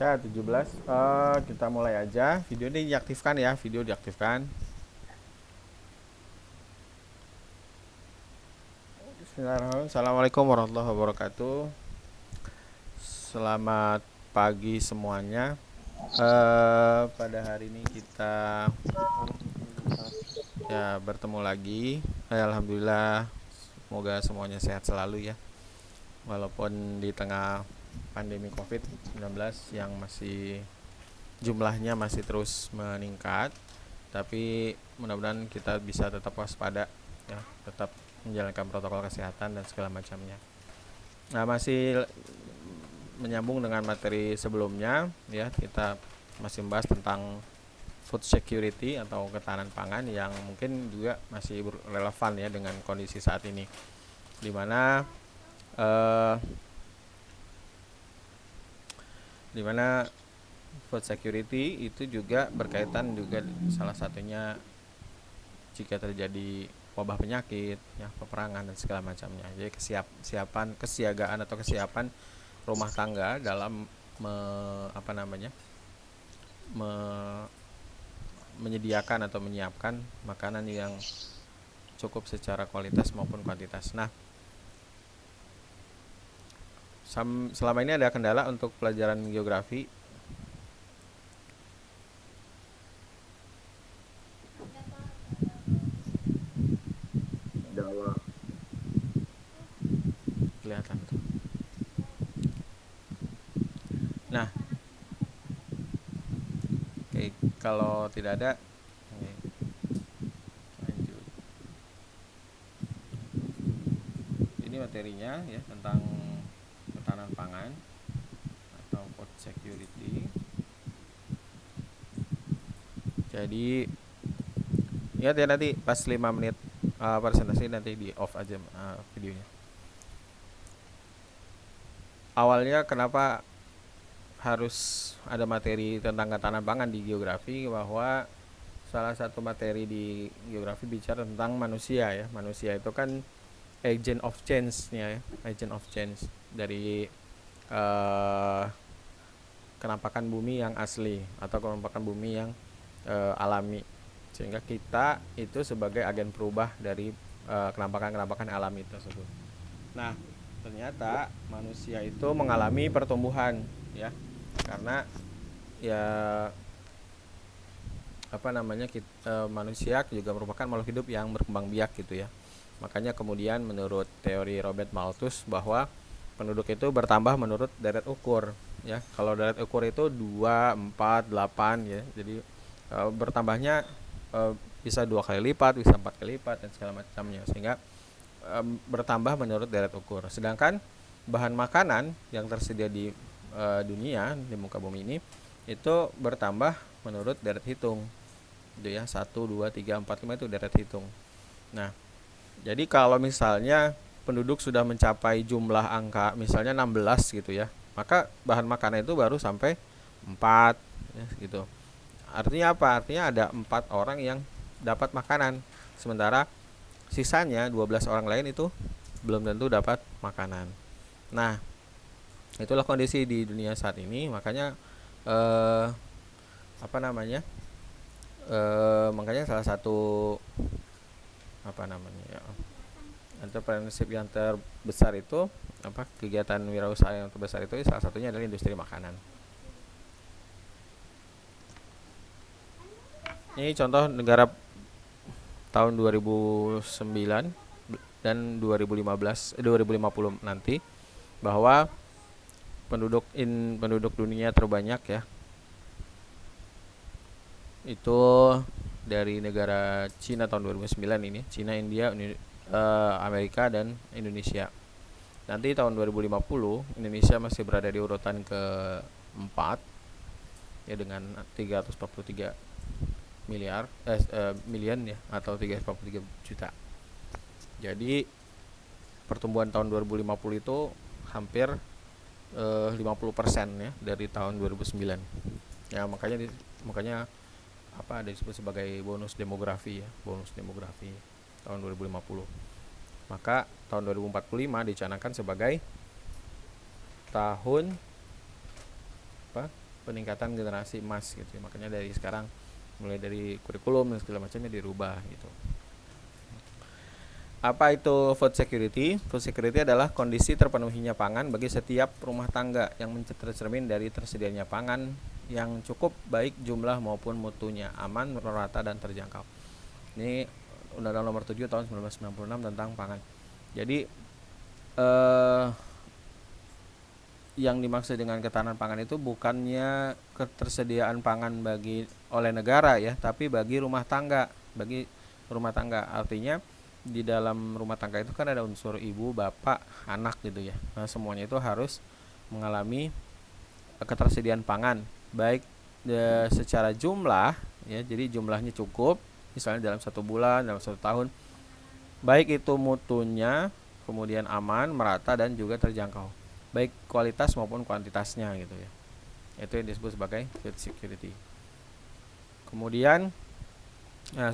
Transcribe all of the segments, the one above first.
Ya, 17. Kita mulai aja. Video ini diaktifkan ya, video diaktifkan. Bismillahirrahmanirrahim. Assalamualaikum warahmatullahi wabarakatuh. Selamat pagi semuanya. Pada hari ini kita ya bertemu lagi. Alhamdulillah, semoga semuanya sehat selalu ya. Walaupun di tengah pandemi COVID-19 yang masih jumlahnya masih terus meningkat, tapi mudah-mudahan kita bisa tetap waspada ya, tetap menjalankan protokol kesehatan dan segala macamnya. Nah, masih menyambung dengan materi sebelumnya ya, kita masih membahas tentang food security atau ketahanan pangan yang mungkin juga masih relevan ya dengan kondisi saat ini, dimana eh, dimana food security itu juga berkaitan juga salah satunya jika terjadi wabah penyakit, ya, peperangan dan segala macamnya. Jadi kesiagaan atau kesiapan rumah tangga dalam apa namanya, menyediakan atau menyiapkan makanan yang cukup secara kualitas maupun kuantitas. Nah, selama ini ada kendala untuk pelajaran geografi. Kelihatan tuh. Nah, oke, kalau tidak ada, lanjut. Ini materinya ya tentang ketahanan pangan atau food security. Jadi ya nanti pas 5 menit presentasi nanti di off aja videonya. Awalnya kenapa harus ada materi tentang ketahanan pangan di geografi, bahwa salah satu materi di geografi bicara tentang manusia ya. Manusia itu kan agent of change-nya ya, agent of change dari kenampakan bumi yang asli atau kenampakan bumi yang alami, sehingga kita itu sebagai agen perubah dari kenampakan-kenampakan alami tersebut. Nah, ternyata manusia itu mengalami pertumbuhan ya, karena ya apa namanya, manusia juga merupakan makhluk hidup yang berkembang biak gitu ya. Makanya kemudian menurut teori Robert Malthus bahwa penduduk itu bertambah menurut deret ukur ya. Kalau deret ukur itu 2, 4, 8 ya. Jadi bertambahnya bisa 2 kali lipat, bisa 4 kali lipat dan segala macamnya, sehingga bertambah menurut deret ukur. Sedangkan bahan makanan yang tersedia di dunia, di muka bumi ini, itu bertambah menurut deret hitung. Itu ya, 1, 2, 3, 4, 5 itu deret hitung. Nah, jadi kalau misalnya penduduk sudah mencapai jumlah angka misalnya 16 gitu ya, maka bahan makanan itu baru sampai 4 ya, gitu. Artinya apa? Artinya ada 4 orang yang dapat makanan, sementara sisanya 12 orang lain itu belum tentu dapat makanan. Nah, itulah kondisi di dunia saat ini. Makanya apa namanya, makanya salah satu apa namanya ya, entrepreneurship yang terbesar itu, apa, kegiatan wirausaha yang terbesar itu salah satunya adalah industri makanan. Ini contoh negara tahun 2009 dan 2050 nanti, bahwa penduduk dunia terbanyak ya itu dari negara Cina tahun 2009 ini, Cina, India, Amerika dan Indonesia. Nanti tahun 2050 Indonesia masih berada di urutan keempat ya, dengan 343 miliar million ya, atau 343 juta. Jadi pertumbuhan tahun 2050 itu hampir 50% ya dari tahun 2009. Ya, makanya apa, disebut sebagai bonus demografi ya, bonus demografi tahun 2050. Maka tahun 2045 dicanangkan sebagai tahun apa? peningkatan generasi emas gitu ya. Makanya dari sekarang mulai dari kurikulum dan segala macamnya dirubah gitu. Apa itu food security? Food security adalah kondisi terpenuhinya pangan bagi setiap rumah tangga yang tercermin dari tersedianya pangan yang cukup baik jumlah maupun mutunya, aman, merata dan terjangkau. Ini Undang-Undang Nomor 7 tahun 1996 tentang pangan. Jadi yang dimaksud dengan ketahanan pangan itu bukannya ketersediaan pangan oleh negara ya, tapi bagi rumah tangga, Artinya di dalam rumah tangga itu kan ada unsur ibu, bapak, anak gitu ya. Nah, semuanya itu harus mengalami ketersediaan pangan, baik secara jumlah ya, jadi jumlahnya cukup, misalnya dalam 1 bulan, dalam 1 tahun, baik itu mutunya, kemudian aman, merata dan juga terjangkau, baik kualitas maupun kuantitasnya gitu ya. Itu yang disebut sebagai food security. Kemudian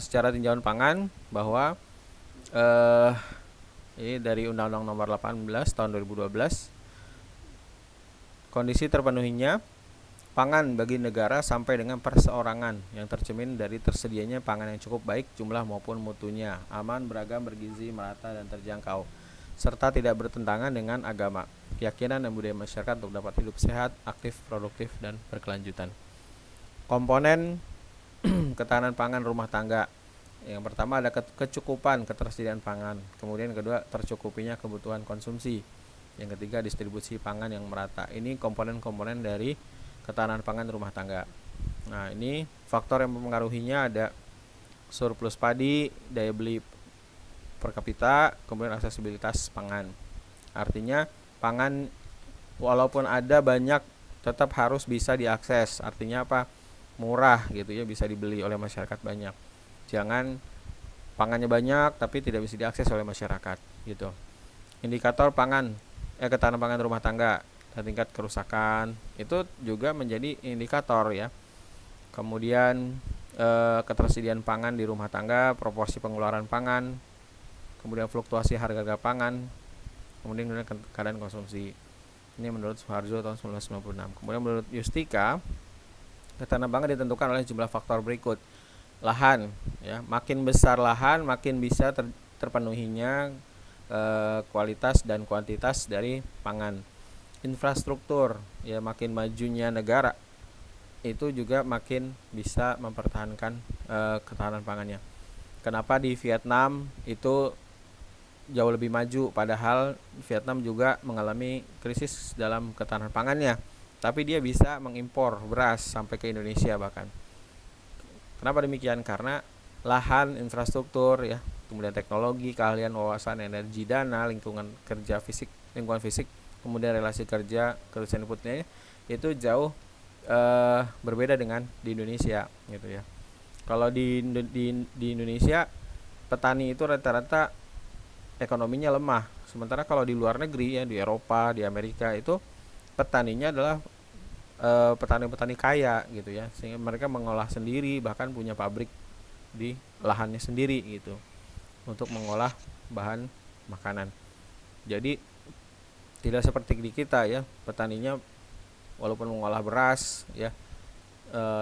secara tinjauan pangan bahwa ini dari Undang-Undang Nomor 18 tahun 2012, kondisi terpenuhinya pangan bagi negara sampai dengan perseorangan yang tercermin dari tersedianya pangan yang cukup baik jumlah maupun mutunya, aman, beragam, bergizi, merata dan terjangkau, serta tidak bertentangan dengan agama, keyakinan dan budaya masyarakat untuk dapat hidup sehat, aktif, produktif dan berkelanjutan. Komponen ketahanan pangan rumah tangga. Yang pertama ada kecukupan ketersediaan pangan, kemudian kedua tercukupinya kebutuhan konsumsi, yang ketiga distribusi pangan yang merata. Ini komponen-komponen dari ketahanan pangan rumah tangga. Nah, ini faktor yang mempengaruhinya ada surplus padi, daya beli per kapita, kemudian aksesibilitas pangan. Artinya pangan walaupun ada banyak tetap harus bisa diakses. Artinya apa? Murah gitu ya, bisa dibeli oleh masyarakat banyak. Jangan pangannya banyak tapi tidak bisa diakses oleh masyarakat gitu. Indikator pangan ketahanan pangan rumah tangga dan tingkat kerusakan itu juga menjadi indikator ya. Kemudian ketersediaan pangan di rumah tangga, proporsi pengeluaran pangan, kemudian fluktuasi harga pangan, kemudian keadaan konsumsi. Ini menurut Suharjo tahun 1996. Kemudian menurut Yustika, ketahanan pangan ditentukan oleh jumlah faktor berikut. Lahan ya, makin besar lahan makin bisa terpenuhinya kualitas dan kuantitas dari pangan. Infrastruktur ya, makin majunya negara itu juga makin bisa mempertahankan ketahanan pangannya. Kenapa di Vietnam itu jauh lebih maju, padahal Vietnam juga mengalami krisis dalam ketahanan pangannya, tapi dia bisa mengimpor beras sampai ke Indonesia bahkan. Kenapa demikian? Karena lahan, infrastruktur ya, kemudian teknologi, keahlian, wawasan, energi, dana, lingkungan fisik, kemudian relasi kerja, kelulusan inputnya itu jauh berbeda dengan di Indonesia gitu ya. Kalau di Indonesia petani itu rata-rata ekonominya lemah, sementara kalau di luar negeri ya, di Eropa, di Amerika itu petaninya adalah petani-petani kaya gitu ya, sehingga mereka mengolah sendiri, bahkan punya pabrik di lahannya sendiri gitu untuk mengolah bahan makanan. Jadi tidak seperti di kita ya, petaninya walaupun mengolah beras ya,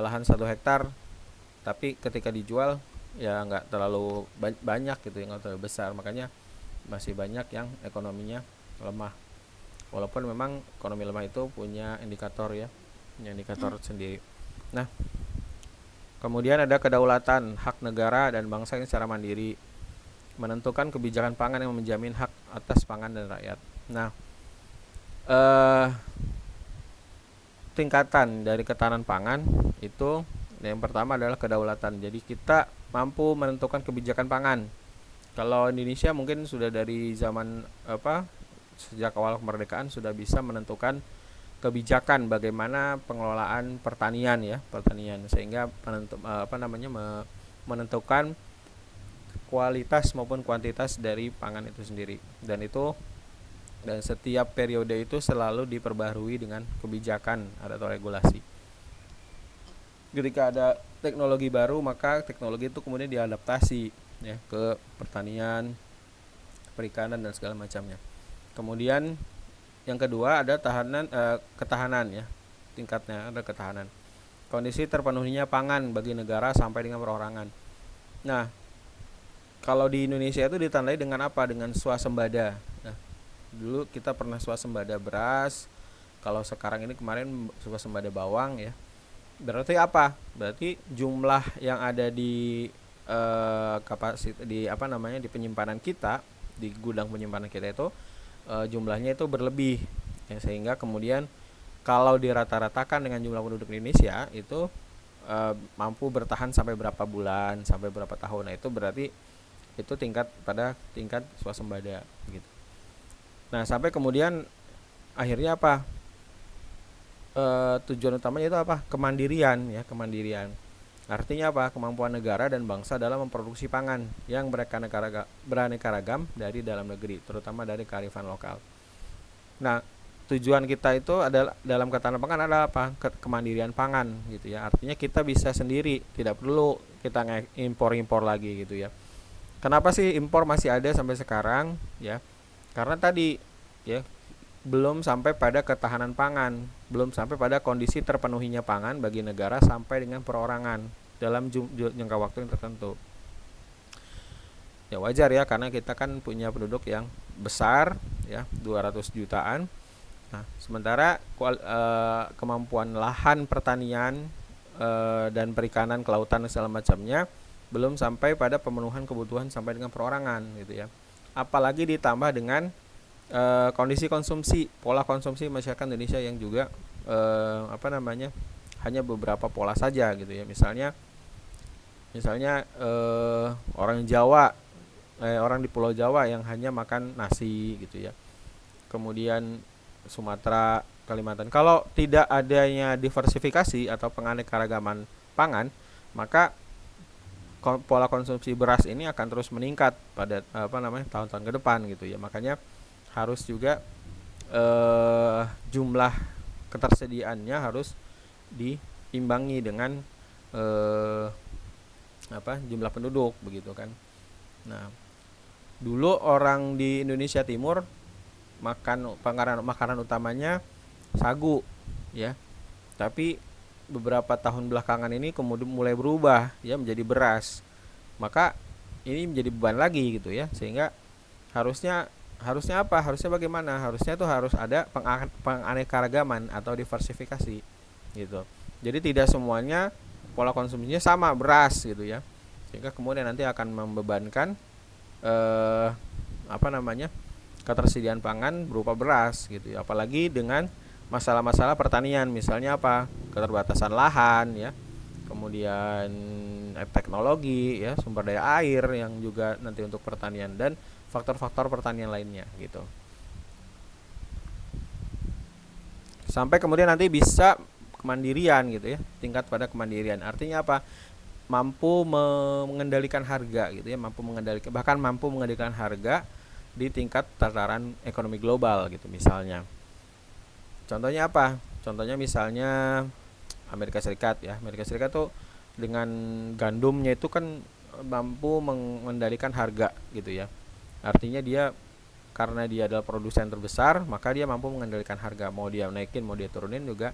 lahan 1 hektar, tapi ketika dijual ya nggak terlalu banyak gitu, nggak terlalu besar, makanya masih banyak yang ekonominya lemah. Walaupun memang ekonomi lemah itu punya indikator ya, punya indikator sendiri. Nah, kemudian ada kedaulatan, hak negara dan bangsa yang secara mandiri menentukan kebijakan pangan yang menjamin hak atas pangan dan rakyat. Nah, tingkatan dari ketahanan pangan itu yang pertama adalah kedaulatan. Jadi kita mampu menentukan kebijakan pangan. Kalau Indonesia mungkin sudah dari zaman sejak awal kemerdekaan sudah bisa menentukan kebijakan bagaimana pengelolaan pertanian ya, sehingga menentukan kualitas maupun kuantitas dari pangan itu sendiri, dan setiap periode itu selalu diperbarui dengan kebijakan atau regulasi. Ketika ada teknologi baru, maka teknologi itu kemudian diadaptasi ya ke pertanian, perikanan dan segala macamnya. Kemudian yang kedua ada ketahanan ya. tingkatnya, ada ketahanan. Kondisi terpenuhinya pangan bagi negara sampai dengan perorangan. Nah, kalau di Indonesia itu ditandai dengan apa? Dengan swasembada. Nah, dulu kita pernah swasembada beras. Kalau sekarang ini kemarin swasembada bawang ya. Berarti apa? Berarti jumlah yang ada di kapasitas di di penyimpanan kita, di gudang penyimpanan kita itu jumlahnya itu berlebih. Ya, sehingga kemudian kalau dirata-ratakan dengan jumlah penduduk Indonesia itu mampu bertahan sampai berapa bulan, sampai berapa tahun. Nah, itu berarti itu tingkat swasembada gitu. Nah, sampai kemudian akhirnya apa? Tujuan utamanya itu apa? Kemandirian ya, kemandirian. Artinya apa? Kemampuan negara dan bangsa dalam memproduksi pangan yang beraneka ragam dari dalam negeri, terutama dari kearifan lokal. Nah, tujuan kita itu adalah dalam ketahanan pangan adalah apa? Kemandirian pangan gitu ya. Artinya kita bisa sendiri, tidak perlu kita impor lagi gitu ya. Kenapa sih impor masih ada sampai sekarang ya? Karena tadi ya belum sampai pada ketahanan pangan, belum sampai pada kondisi terpenuhinya pangan bagi negara sampai dengan perorangan dalam jangka waktu yang tertentu. Ya wajar ya, karena kita kan punya penduduk yang besar ya, 200 jutaan. Nah, sementara kemampuan lahan pertanian dan perikanan, kelautan dan segala macamnya belum sampai pada pemenuhan kebutuhan sampai dengan perorangan gitu ya. Apalagi ditambah dengan kondisi konsumsi, pola konsumsi masyarakat Indonesia yang juga hanya beberapa pola saja gitu ya. Misalnya orang Jawa, orang di Pulau Jawa yang hanya makan nasi gitu ya. Kemudian Sumatera, Kalimantan. Kalau tidak adanya diversifikasi atau penganekaragaman pangan, maka pola konsumsi beras ini akan terus meningkat pada tahun-tahun ke depan gitu ya. Makanya harus juga jumlah ketersediaannya harus diimbangi dengan jumlah penduduk begitu kan. Nah, dulu orang di Indonesia Timur makanan utamanya sagu ya. Tapi beberapa tahun belakangan ini kemudian mulai berubah ya menjadi beras. Maka ini menjadi beban lagi gitu ya. Sehingga harusnya apa? Harusnya bagaimana? Harusnya itu harus ada penganekaragaman atau diversifikasi gitu. Jadi tidak semuanya pola konsumsinya sama beras gitu ya. Sehingga kemudian nanti akan membebankan ketersediaan pangan berupa beras gitu ya. Apalagi dengan masalah-masalah pertanian, misalnya apa? Keterbatasan lahan ya. Kemudian teknologi ya, sumber daya air yang juga nanti untuk pertanian dan faktor-faktor pertanian lainnya gitu. Sampai kemudian nanti bisa kemandirian gitu ya, tingkat pada kemandirian. Artinya apa? Mampu mengendalikan harga gitu ya, mampu mengendalikan harga di tingkat tataran ekonomi global gitu misalnya. Contohnya apa? Contohnya misalnya Amerika Serikat ya. Amerika Serikat tuh dengan gandumnya itu kan mampu mengendalikan harga gitu ya. Artinya karena dia adalah produsen terbesar, maka dia mampu mengendalikan harga. Mau dia naikin, mau dia turunin juga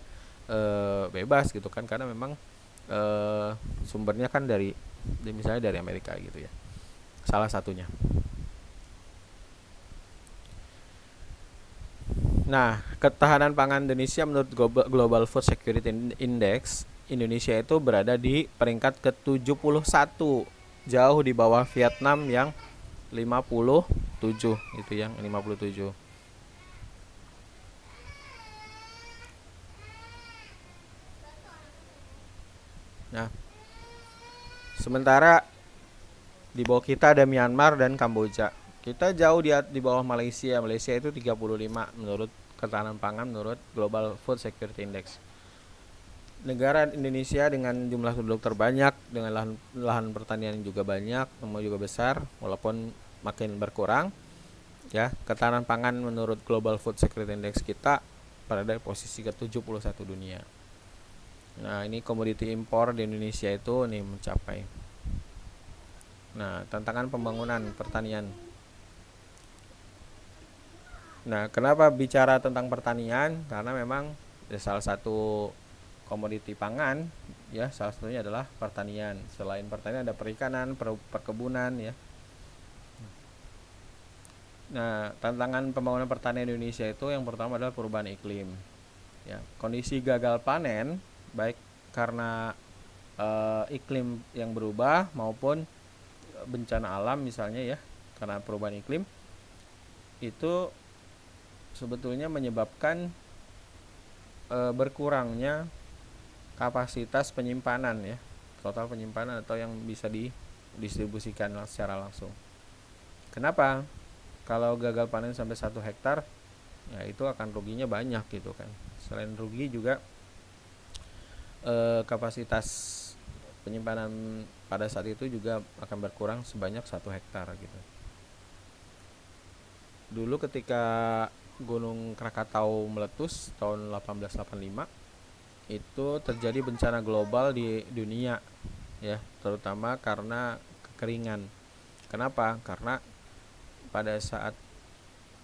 bebas gitu kan, karena memang sumbernya kan misalnya dari Amerika gitu ya. Salah satunya. Nah, ketahanan pangan Indonesia menurut Global Food Security Index, Indonesia itu berada di peringkat ke-71, jauh di bawah Vietnam yang 57 itu yang 57. Nah, sementara di bawah kita ada Myanmar dan Kamboja. Kita jauh di bawah Malaysia. Malaysia itu 35 menurut ketahanan pangan menurut Global Food Security Index. Negara Indonesia dengan jumlah penduduk terbanyak, dengan lahan pertanian juga banyak, nomor juga besar, walaupun makin berkurang. Ya, ketahanan pangan menurut Global Food Security Index kita berada di posisi ke-71 dunia. Nah, ini komoditi impor di Indonesia itu nih mencapai. Nah, tantangan pembangunan pertanian. Nah, kenapa bicara tentang pertanian? Karena memang salah satu komoditi pangan ya, salah satunya adalah pertanian. Selain pertanian ada perikanan, perkebunan ya. Nah, tantangan pembangunan pertanian Indonesia itu yang pertama adalah perubahan iklim. Ya, kondisi gagal panen baik karena iklim yang berubah maupun bencana alam misalnya ya, karena perubahan iklim itu sebetulnya menyebabkan berkurangnya kapasitas penyimpanan ya, total penyimpanan atau yang bisa didistribusikan secara langsung. Kenapa? Kalau gagal panen sampai 1 hektar, ya itu akan ruginya banyak gitu kan. Selain rugi juga kapasitas penyimpanan pada saat itu juga akan berkurang sebanyak 1 hektar gitu. Dulu ketika Gunung Krakatau meletus tahun 1885 itu terjadi bencana global di dunia ya, terutama karena kekeringan. Kenapa? Karena pada saat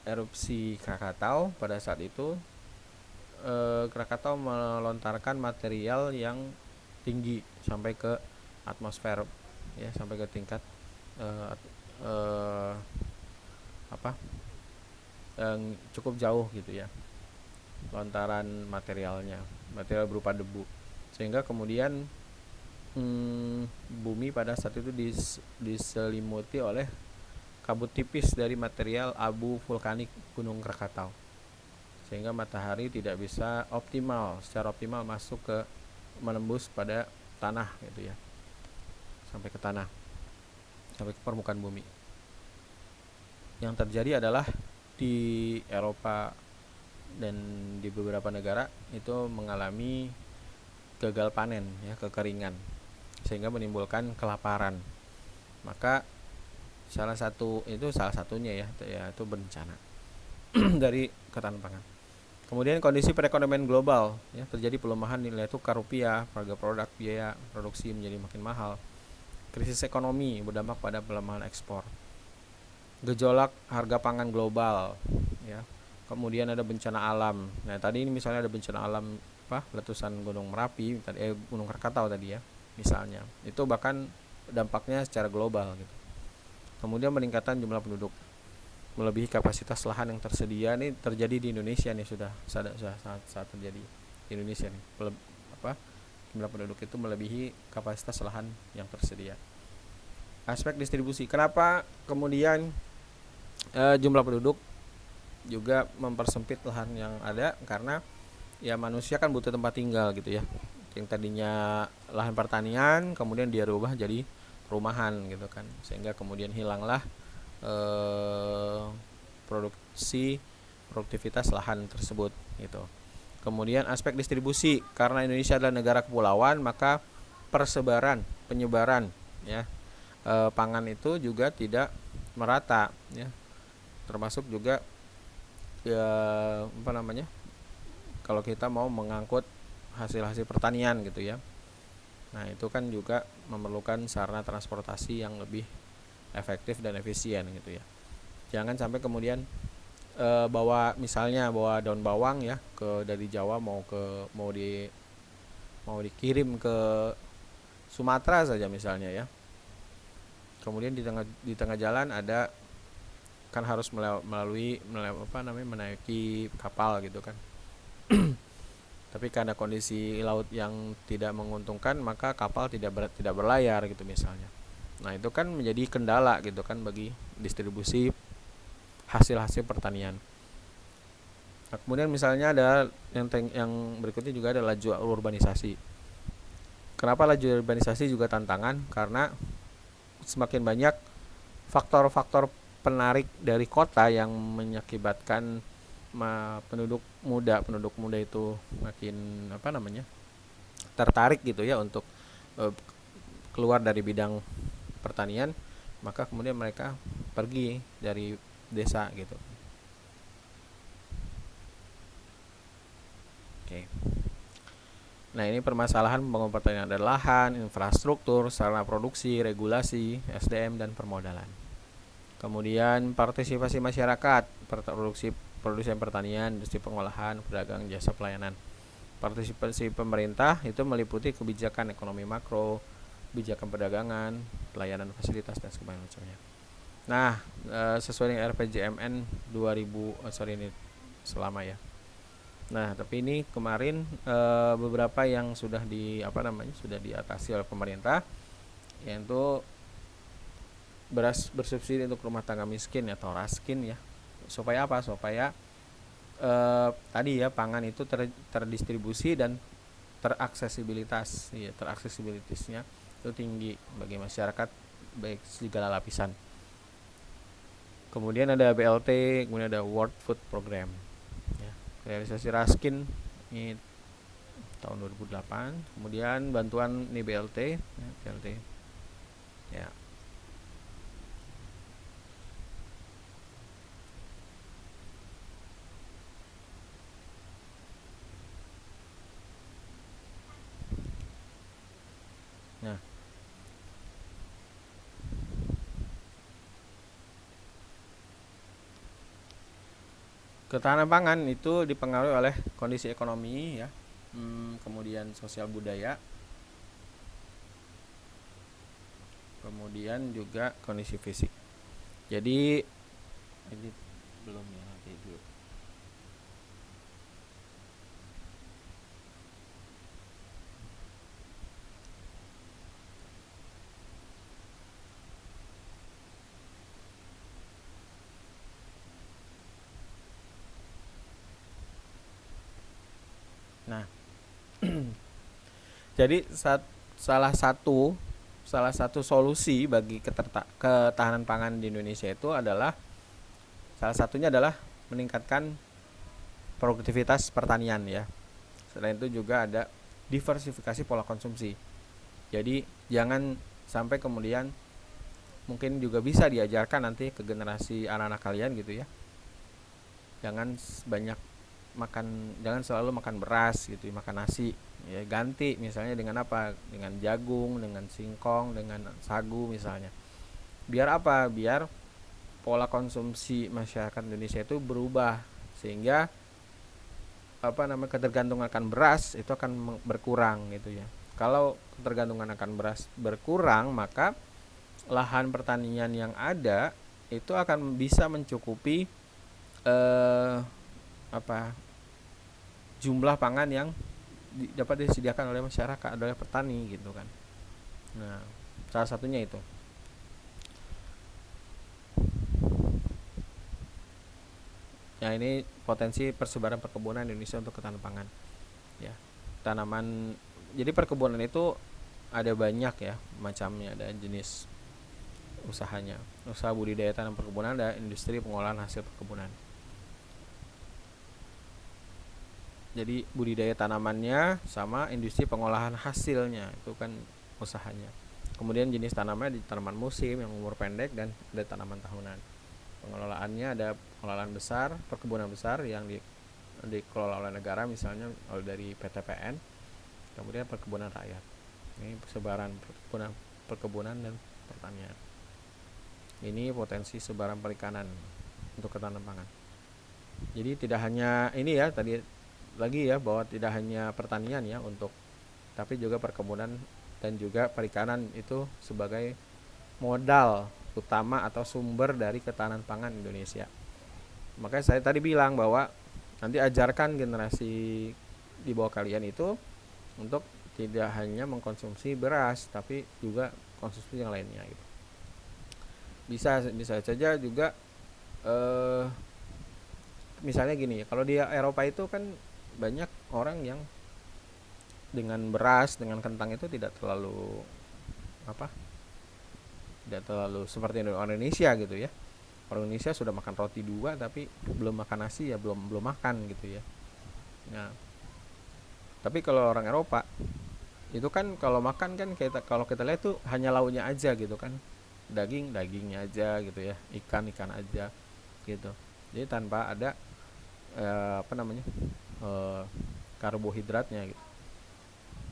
erupsi Krakatau, pada saat itu Krakatau melontarkan material yang tinggi sampai ke atmosfer ya, sampai ke tingkat apa yang cukup jauh gitu ya, lontaran material berupa debu, sehingga kemudian bumi pada saat itu diselimuti oleh kabut tipis dari material abu vulkanik Gunung Krakatau, sehingga matahari tidak bisa secara optimal masuk ke menembus pada tanah gitu ya, sampai ke tanah, sampai ke permukaan bumi. Yang terjadi adalah di Eropa dan di beberapa negara itu mengalami gagal panen ya, kekeringan, sehingga menimbulkan kelaparan. Maka salah satunya ya itu bencana dari ketahanan pangan. Kemudian kondisi perekonomian global ya, terjadi pelemahan nilai tukar rupiah, harga produk, biaya produksi menjadi makin mahal. Krisis ekonomi berdampak pada pelemahan ekspor. Gejolak harga pangan global ya. Kemudian ada bencana alam. Nah, tadi ini misalnya ada bencana alam letusan Gunung Merapi tadi, Gunung Krakatau tadi ya, misalnya. Itu bahkan dampaknya secara global gitu. Kemudian peningkatan jumlah penduduk melebihi kapasitas lahan yang tersedia. Ini terjadi di Indonesia nih, sudah saat terjadi di Indonesia nih. Jumlah penduduk itu melebihi kapasitas lahan yang tersedia. Aspek distribusi. Kenapa kemudian jumlah penduduk juga mempersempit lahan yang ada? Karena ya manusia kan butuh tempat tinggal gitu ya. Yang tadinya lahan pertanian kemudian dia rubah jadi perumahan gitu kan, sehingga kemudian hilanglah produktivitas lahan tersebut gitu. Kemudian aspek distribusi, karena Indonesia adalah negara kepulauan, maka penyebaran ya pangan itu juga tidak merata ya, termasuk juga ya kalau kita mau mengangkut hasil pertanian gitu ya. Nah, itu kan juga memerlukan sarana transportasi yang lebih efektif dan efisien gitu ya. Jangan sampai kemudian bawa daun bawang ya dari Jawa mau dikirim ke Sumatera saja misalnya ya. Kemudian di tengah jalan ada kan harus menaiki kapal gitu kan. Tapi karena kondisi laut yang tidak menguntungkan, maka kapal tidak berlayar gitu misalnya. Nah, itu kan menjadi kendala gitu kan bagi distribusi hasil pertanian. Nah, kemudian misalnya ada yang berikutnya juga ada laju urbanisasi. Kenapa laju urbanisasi juga tantangan? Karena semakin banyak faktor-faktor penarik dari kota yang mengakibatkan penduduk muda itu makin tertarik gitu ya untuk keluar dari bidang pertanian, maka kemudian mereka pergi dari desa gitu. Oke. Nah, ini permasalahan pembangunan pertanian, ada lahan, infrastruktur, sarana produksi, regulasi, SDM, dan permodalan. Kemudian partisipasi masyarakat, produsen pertanian, industri pengolahan, pedagang, jasa pelayanan. Partisipasi pemerintah itu meliputi kebijakan ekonomi makro, kebijakan perdagangan, pelayanan fasilitas dan sebagainya. Nah, sesuai dengan RPJMN 2000 ini selama ya. Nah, tapi ini kemarin beberapa yang sudah sudah diatasi oleh pemerintah, yaitu beras bersubsidi untuk rumah tangga miskin atau raskin ya. Supaya apa? Supaya tadi ya pangan itu terdistribusi dan teraksesibilitasnya itu tinggi bagi masyarakat baik segala lapisan. Kemudian ada BLT, kemudian ada World Food Program. Ya, realisasi raskin ini tahun 2008. Kemudian bantuan ini BLT, ya, BLT. Ya. Nah, ketahanan pangan itu dipengaruhi oleh kondisi ekonomi ya, kemudian sosial budaya, kemudian juga kondisi fisik. Jadi ini belum ya, nanti dulu. Nah, jadi salah satu solusi bagi ketahanan pangan di Indonesia itu adalah salah satunya adalah meningkatkan produktivitas pertanian ya. Selain itu juga ada diversifikasi pola konsumsi. Jadi jangan sampai kemudian mungkin juga bisa diajarkan nanti ke generasi anak-anak kalian gitu ya. Jangan selalu makan beras gitu, makan nasi. Ya, ganti misalnya dengan apa? Dengan jagung, dengan singkong, dengan sagu misalnya. Biar apa? Biar pola konsumsi masyarakat Indonesia itu berubah sehingga ketergantungan akan beras itu akan berkurang gitu ya. Kalau ketergantungan akan beras berkurang, maka lahan pertanian yang ada itu akan bisa mencukupi jumlah pangan yang dapat disediakan oleh masyarakat, oleh petani gitu kan. Nah, salah satunya itu. Ya, ini potensi persebaran perkebunan Indonesia untuk ketahanan pangan. Ya, tanaman. Jadi perkebunan itu ada banyak ya macamnya, ada jenis usahanya. Usaha budidaya tanam perkebunan, ada industri pengolahan hasil perkebunan. Jadi budidaya tanamannya sama industri pengolahan hasilnya itu kan usahanya. Kemudian jenis tanamannya di tanaman musim yang umur pendek dan ada tanaman tahunan. Pengelolaannya ada pengelolaan besar, perkebunan besar yang dikelola oleh negara misalnya dari PTPN. Kemudian perkebunan rakyat. Ini persebaran perkebunan dan pertanian. Ini potensi sebaran perikanan untuk ketahanan pangan. Jadi tidak hanya ini ya tadi lagi ya bahwa tidak hanya pertanian ya tapi juga perkebunan dan juga perikanan itu sebagai modal utama atau sumber dari ketahanan pangan Indonesia. Makanya saya tadi bilang bahwa nanti ajarkan generasi di bawah kalian itu untuk tidak hanya mengkonsumsi beras tapi juga konsumsi yang lainnya gitu. Bisa saja juga misalnya gini ya, kalau di Eropa itu kan banyak orang yang dengan beras, dengan kentang itu tidak terlalu seperti orang Indonesia gitu ya. Orang Indonesia sudah makan roti 2 tapi belum makan nasi ya belum makan gitu ya. Nah, tapi kalau orang Eropa itu kan kalau makan kan kalau kita lihat tuh hanya lauknya aja gitu kan, dagingnya aja gitu ya, ikan aja gitu. Jadi tanpa ada karbohidratnya gitu.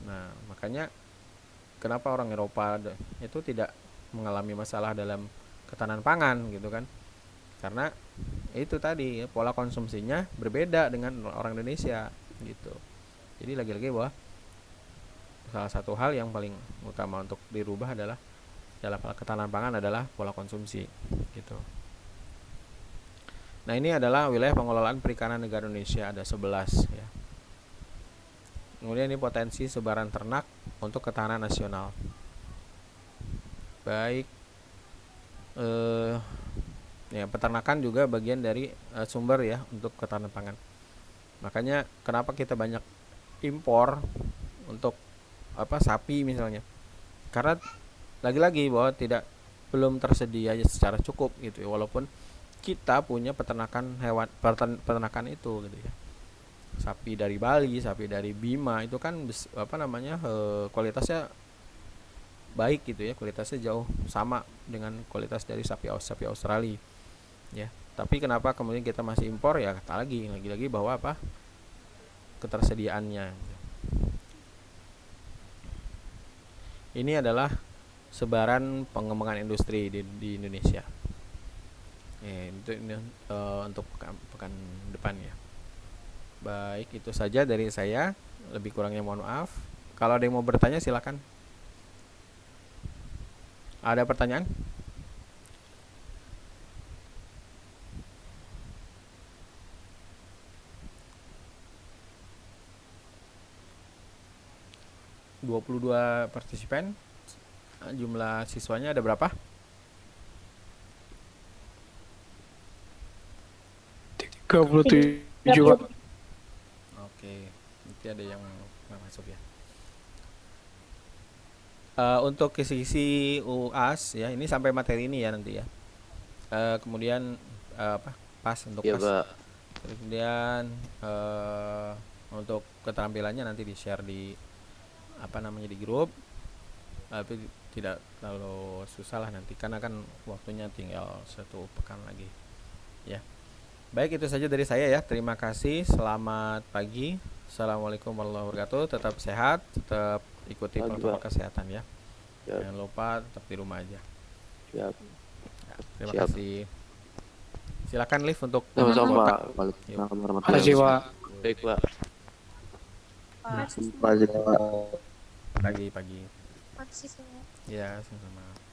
Nah, makanya kenapa orang Eropa itu tidak mengalami masalah dalam ketahanan pangan gitu kan? Karena itu tadi pola konsumsinya berbeda dengan orang Indonesia gitu. Jadi lagi-lagi bahwa salah satu hal yang paling utama untuk dirubah adalah dalam hal ketahanan pangan adalah pola konsumsi gitu. Nah, ini adalah wilayah pengelolaan perikanan negara Indonesia, ada 11 ya. Kemudian ini potensi sebaran ternak untuk ketahanan nasional. Baik, ya peternakan juga bagian dari sumber ya untuk ketahanan pangan. Makanya kenapa kita banyak impor untuk sapi misalnya, karena lagi-lagi bahwa belum tersedia secara cukup gitu ya, walaupun kita punya peternakan hewan peternakan itu gitu ya. Sapi dari Bali, sapi dari Bima itu kan kualitasnya baik gitu ya, kualitasnya jauh sama dengan kualitas dari sapi Australia ya. Tapi kenapa kemudian kita masih impor ya, kata lagi bahwa ketersediaannya. Ini adalah sebaran pengembangan industri di Indonesia. Untuk pekan depan ya. Baik, itu saja dari saya. Lebih kurangnya mohon maaf. Kalau ada yang mau bertanya silakan. Ada pertanyaan? ...22 partisipan. Jumlah siswanya ada berapa? 37 Pak. Oke, nanti ada yang masuk ya. Untuk kisi-kisi UAS ya, ini sampai materi ini ya nanti ya. Kemudian pas untuk ya, pas. Pak. Kemudian untuk keterampilannya nanti di-share di di grup. Tapi tidak terlalu susah lah nanti karena kan waktunya tinggal 1 pekan lagi. Ya. Baik, itu saja dari saya ya. Terima kasih. Selamat pagi. Assalamualaikum warahmatullahi wabarakatuh. Tetap sehat, tetap ikuti protokol kesehatan ya. Jangan lupa tetap di rumah aja. Siap. Ya, terima kasih. Silakan Liv untuk Sama-sama, Pak. Waalaikumsalam warahmatullahi wabarakatuh. Baik, Pak. pagi. Ya, sama-sama.